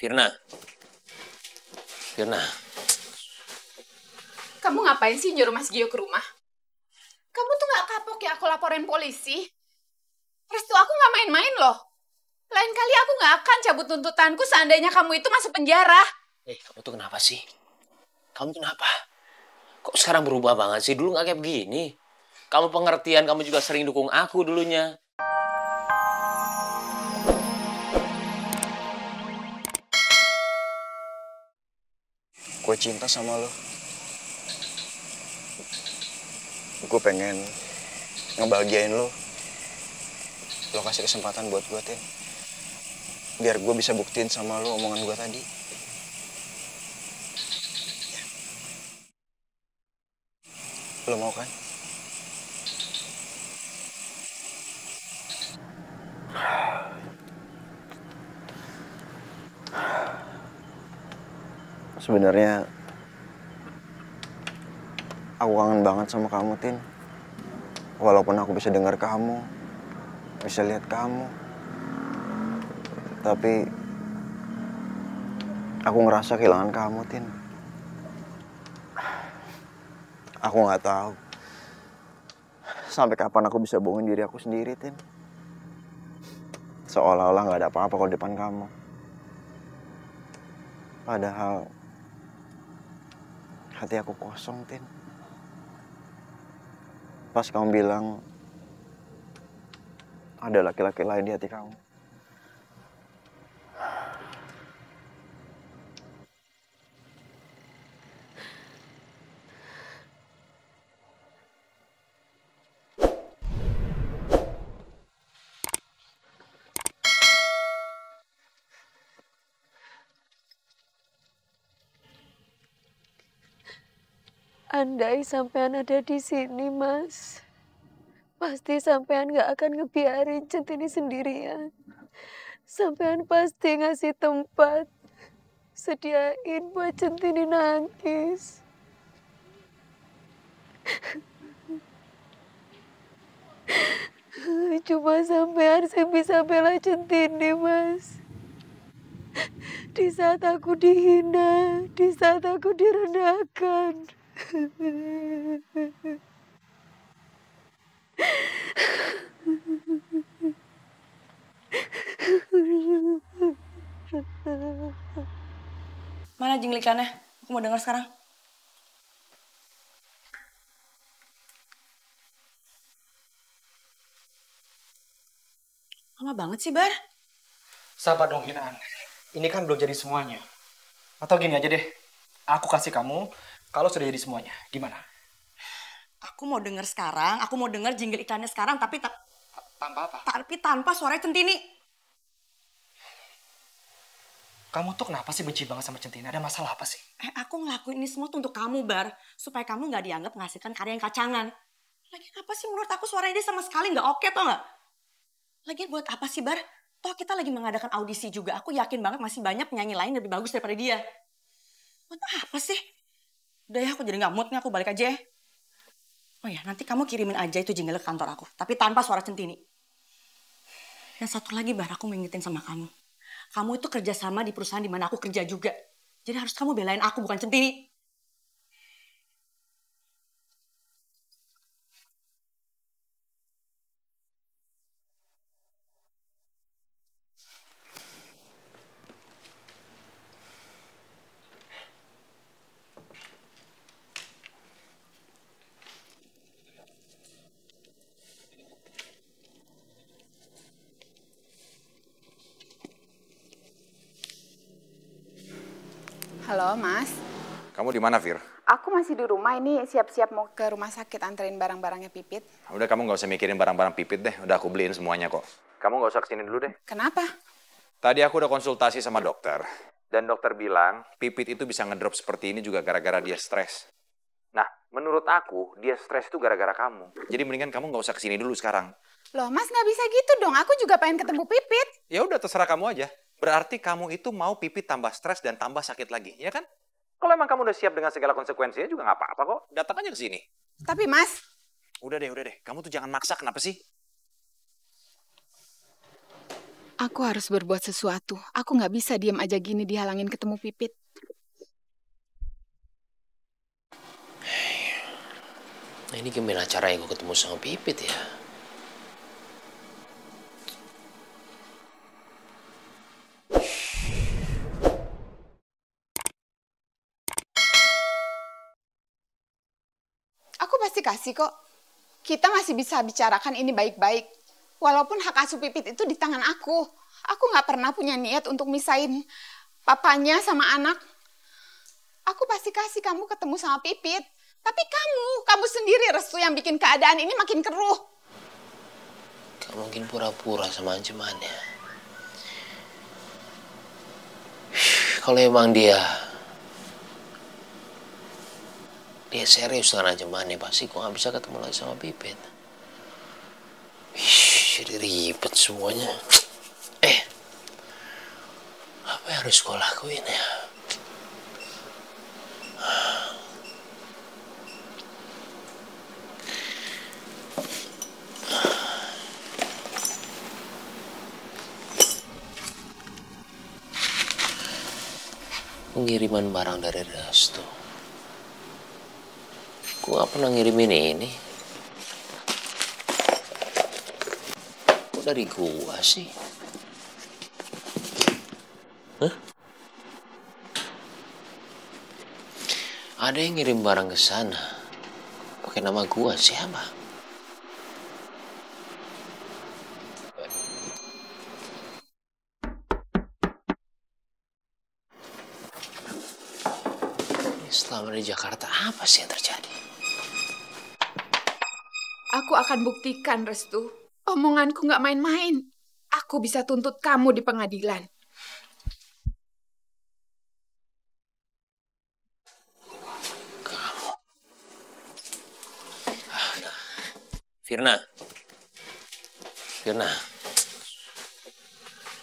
Firna. Firna. Kamu ngapain sih nyuruh Mas Gio ke rumah? Kamu tuh gak kapok ya aku laporin polisi? Restu aku gak main-main loh. Lain kali aku gak akan cabut tuntutanku seandainya kamu itu masuk penjara. Kamu tuh kenapa sih? Kamu kenapa? Kok sekarang berubah banget sih? Dulu gak kayak begini. Kamu pengertian, kamu juga sering dukung aku dulunya. Gue cinta sama lo. Gue pengen ngebahagiain lo. Lo kasih kesempatan buat gue, Tin. Biar gue bisa buktiin sama lo omongan gue tadi. Lo mau kan? Sebenarnya aku kangen banget sama kamu, Tin. Walaupun aku bisa dengar kamu, bisa lihat kamu, tapi aku ngerasa kehilangan kamu, Tin. Aku nggak tahu sampai kapan aku bisa bohongin diri aku sendiri, Tin. Seolah-olah nggak ada apa-apa kalau depan kamu. Padahal hati aku kosong, Tin. Pas kamu bilang ada laki-laki lain di hati kamu. Andai sampean ada di sini, Mas, pasti sampean gak akan ngebiarin Centini sendirian. Sampean pasti ngasih tempat, sediain buat Centini nangis. Cuma sampean yang bisa bela Centini, Mas. Di saat aku dihina, di saat aku direndahkan. Mana jinglikannya? Aku mau dengar sekarang. Lama banget sih, Bar. Sabar dong, Kinaan. Ini kan belum jadi semuanya. Atau gini aja deh, aku kasih kamu kalau sudah jadi semuanya. Gimana? Aku mau dengar sekarang, aku mau dengar jingle iklannya sekarang, tapi tanpa apa? Tapi tanpa suara Centini. Kamu tuh kenapa sih benci banget sama Centini? Ada masalah apa sih? Aku ngelakuin ini semua tuh untuk kamu, Bar. Supaya kamu nggak dianggap menghasilkan karya yang kacangan. Lagian apa sih menurut aku suaranya dia sama sekali nggak oke, tau nggak? Lagian buat apa sih, Bar? Toh kita lagi mengadakan audisi juga. Aku yakin banget masih banyak penyanyi lain lebih bagus daripada dia. Buat apa sih? Udah ya, aku jadi nggak mood nih, aku balik aja ya. Oh ya, nanti kamu kirimin aja itu jingle ke kantor aku. Tapi tanpa suara Centini. Dan satu lagi, Bar, aku mau ingetin sama kamu. Kamu itu kerjasama di perusahaan di mana aku kerja juga. Jadi harus kamu belain aku, bukan Centini. Halo, Mas. Kamu di mana, Fir? Aku masih di rumah ini, siap-siap mau ke rumah sakit anterin barang-barangnya Pipit. Udah, kamu nggak usah mikirin barang-barang Pipit deh. Udah aku beliin semuanya kok. Kamu nggak usah kesini dulu deh. Kenapa? Tadi aku udah konsultasi sama dokter. Dan dokter bilang, Pipit itu bisa ngedrop seperti ini juga gara-gara dia stres. Nah, menurut aku, dia stres itu gara-gara kamu. Jadi mendingan kamu nggak usah kesini dulu sekarang. Loh, Mas nggak bisa gitu dong. Aku juga pengen ketemu Pipit. Ya udah, terserah kamu aja. Berarti kamu itu mau Pipit tambah stres dan tambah sakit lagi, ya kan? Kalau emang kamu udah siap dengan segala konsekuensinya juga nggak apa-apa kok. Datang aja ke sini. Tapi, Mas. Udah deh. Kamu tuh jangan maksa, kenapa sih? Aku harus berbuat sesuatu. Aku nggak bisa diam aja gini dihalangin ketemu Pipit. Nah, ini gimana caranya gue ketemu sama Pipit ya? Aku pasti kasih kok. Kita masih bisa bicarakan ini baik-baik. Walaupun hak asuh Pipit itu di tangan aku. Aku nggak pernah punya niat untuk misahin papanya sama anak. Aku pasti kasih kamu ketemu sama Pipit. Tapi kamu sendiri Restu yang bikin keadaan ini makin keruh. Gak mungkin pura-pura sama ancamannya. Kalau emang dia serius dengan ancamannya, pasti gue gak bisa ketemu lagi sama Pipit. Jadi ribet semuanya. Apa yang harus gue lakuin ya? Pengiriman barang dari Restu. Gue gak pernah ngirimin ini. Kok dari gua sih? Hah? Ada yang ngirim barang ke sana. Pakai nama gua, siapa? Selama di Jakarta, apa sih yang terjadi? Aku akan buktikan, Restu. Omonganku nggak main-main. Aku bisa tuntut kamu di pengadilan. Firna.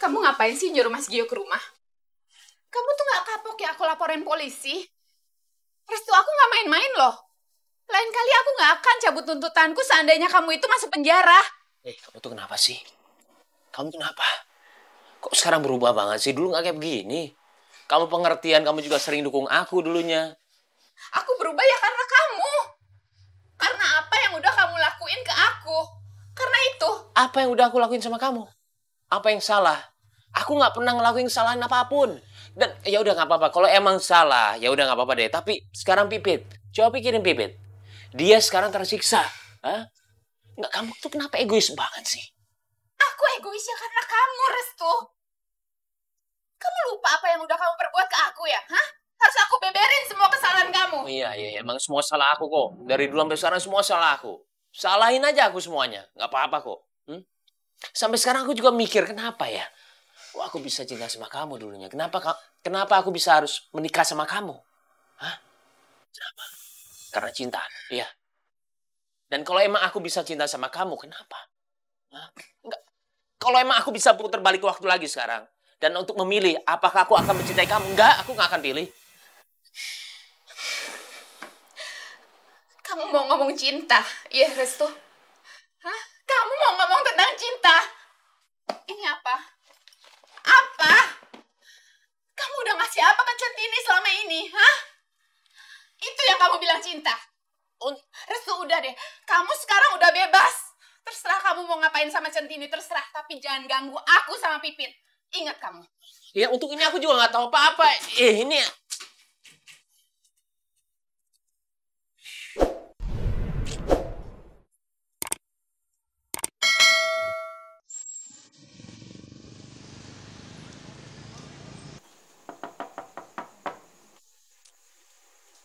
Kamu ngapain sih nyuruh Mas Gio ke rumah? Kamu tuh nggak kapok ya aku laporin polisi? Restu, aku nggak main-main loh. Lain kali aku nggak akan cabut tuntutanku seandainya kamu itu masuk penjara. Kamu tuh kenapa sih? Kamu kenapa? Kok sekarang berubah banget sih? Dulu nggak kayak begini. Kamu pengertian, kamu juga sering dukung aku dulunya. Aku berubah ya karena kamu. Karena apa yang udah kamu lakuin ke aku. Karena itu. Apa yang udah aku lakuin sama kamu? Apa yang salah? Aku nggak pernah ngelakuin kesalahan apapun. Dan ya udah nggak apa-apa. Kalau emang salah, ya udah nggak apa-apa deh. Tapi sekarang Pipit, coba pikirin Pipit. Dia sekarang tersiksa. Hah? Nggak, kamu tuh kenapa egois banget sih? Aku egois ya karena kamu, Restu. Kamu lupa apa yang udah kamu perbuat ke aku ya? Hah? Harus aku beberin semua kesalahan kamu. Iya. Emang semua salah aku kok. Dari dulu sampai sekarang semua salah aku. Salahin aja aku semuanya. Nggak apa-apa kok. Sampai sekarang aku juga mikir, kenapa ya? Wah, aku bisa cinta sama kamu dulunya. Kenapa aku bisa harus menikah sama kamu? Hah? Kenapa? Karena cinta, iya. Dan kalau emang aku bisa cinta sama kamu, kenapa? Hah? Enggak. Kalau emang aku bisa putar balik waktu lagi sekarang, dan untuk memilih apakah aku akan mencintai kamu, enggak, aku nggak akan pilih. Kamu mau ngomong cinta, iya Restu? Hah? Kamu mau ngomong tentang cinta? Ini apa? Apa? Kamu udah ngasih apa ke Centini selama ini, hah? Itu yang kamu bilang cinta. Restu, udah deh. Kamu sekarang udah bebas. Terserah kamu mau ngapain sama Centini, terserah. Tapi jangan ganggu aku sama Pipit. Ingat kamu. Ya, untuk ini aku juga nggak tahu apa-apa. Ini...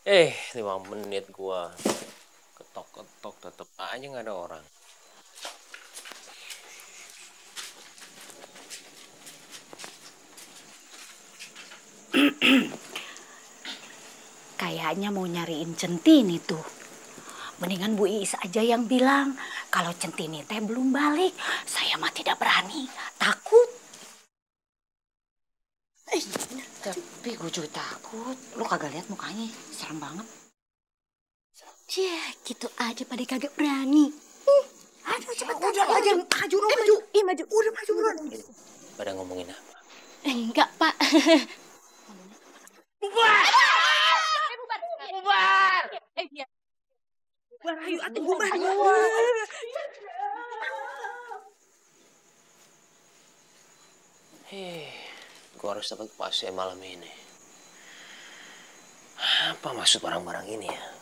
Eh, 5 menit gua ketok-ketok tetep aja nggak ada orang. Kayaknya mau nyariin Centini tuh. Mendingan Bu Iis aja yang bilang kalau Centini teh belum balik. Saya mah tidak berani, takut. Tapi gue juga takut. Lo kagak lihat mukanya, serem banget. Ya, gitu aja pada kagak berani. Aduh, cepet Udah aja, maju. Maju. Udah maju buruan. Pada ngomongin apa? Enggak, Pak. Bubar! Bubar! Bubar, ayo, atuh bubar. Gue harus dapat kepastian malam ini. Apa maksud barang-barang ini ya?